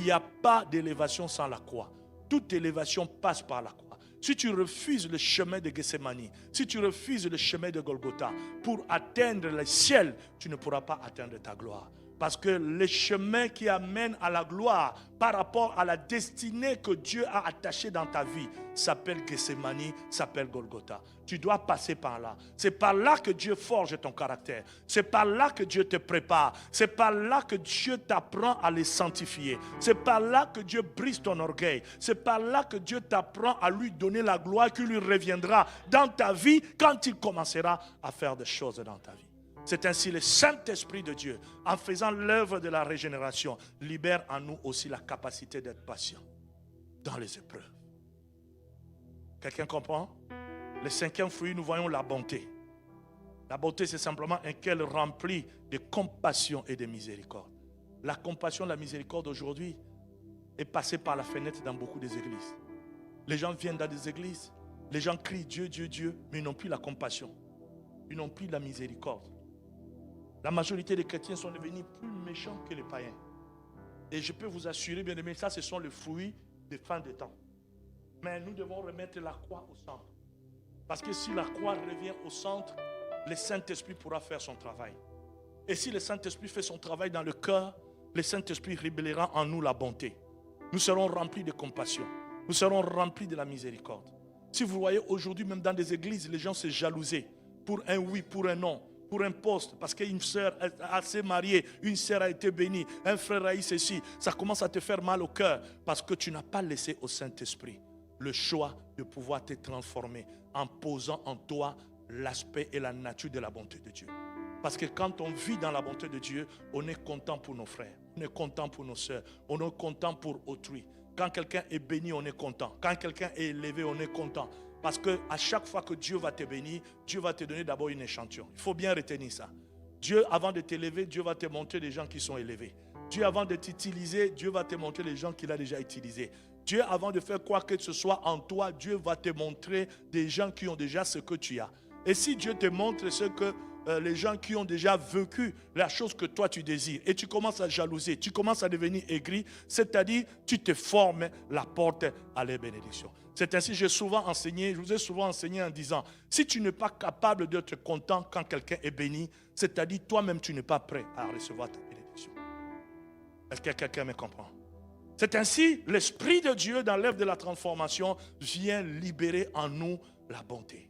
n'y a pas d'élévation sans la croix. Toute élévation passe par la croix. Si tu refuses le chemin de Gethsémani, si tu refuses le chemin de Golgotha pour atteindre le ciel, tu ne pourras pas atteindre ta gloire. Parce que le chemin qui amène à la gloire par rapport à la destinée que Dieu a attachée dans ta vie s'appelle Gethsémani, s'appelle Golgotha. Tu dois passer par là. C'est par là que Dieu forge ton caractère. C'est par là que Dieu te prépare. C'est par là que Dieu t'apprend à les sanctifier. C'est par là que Dieu brise ton orgueil. C'est par là que Dieu t'apprend à lui donner la gloire qui lui reviendra dans ta vie quand il commencera à faire des choses dans ta vie. C'est ainsi le Saint-Esprit de Dieu, en faisant l'œuvre de la régénération, libère en nous aussi la capacité d'être patient dans les épreuves. Quelqu'un comprend? Le cinquième fruit, nous voyons la bonté. La bonté, c'est simplement un cœur rempli de compassion et de miséricorde. La compassion, la miséricorde aujourd'hui est passée par la fenêtre dans beaucoup des églises. Les gens viennent dans des églises, les gens crient Dieu, Dieu, Dieu, mais ils n'ont plus la compassion. Ils n'ont plus la miséricorde. La majorité des chrétiens sont devenus plus méchants que les païens. Et je peux vous assurer, bien aimé, ça ce sont les fruits des fins des temps. Mais nous devons remettre la croix au centre. Parce que si la croix revient au centre, le Saint-Esprit pourra faire son travail. Et si le Saint-Esprit fait son travail dans le cœur, le Saint-Esprit révélera en nous la bonté. Nous serons remplis de compassion. Nous serons remplis de la miséricorde. Si vous voyez aujourd'hui, même dans des églises, les gens se jalousaient pour un oui, pour un non, pour un poste, parce qu'une sœur s'est mariée, une sœur a été bénie, un frère a eu ceci, ça commence à te faire mal au cœur, parce que tu n'as pas laissé au Saint-Esprit le choix de pouvoir te transformer en posant en toi l'aspect et la nature de la bonté de Dieu. Parce que quand on vit dans la bonté de Dieu, on est content pour nos frères, on est content pour nos sœurs, on est content pour autrui. Quand quelqu'un est béni, on est content. Quand quelqu'un est élevé, on est content. Parce qu'à chaque fois que Dieu va te bénir, Dieu va te donner d'abord une échantillon. Il faut bien retenir ça. Dieu, avant de t'élever, Dieu va te montrer les gens qui sont élevés. Dieu, avant de t'utiliser, Dieu va te montrer les gens qu'il a déjà utilisés. Dieu, avant de faire quoi que ce soit en toi, Dieu va te montrer des gens qui ont déjà ce que tu as. Et si Dieu te montre ce que les gens qui ont déjà vécu la chose que toi tu désires, et tu commences à jalouser, tu commences à devenir aigri, c'est-à-dire tu te formes la porte à les bénédictions. C'est ainsi que je vous ai souvent enseigné en disant, si tu n'es pas capable d'être content quand quelqu'un est béni, c'est-à-dire toi-même tu n'es pas prêt à recevoir ta bénédiction. Est-ce que quelqu'un me comprend? C'est ainsi l'Esprit de Dieu dans l'œuvre de la transformation vient libérer en nous la bonté.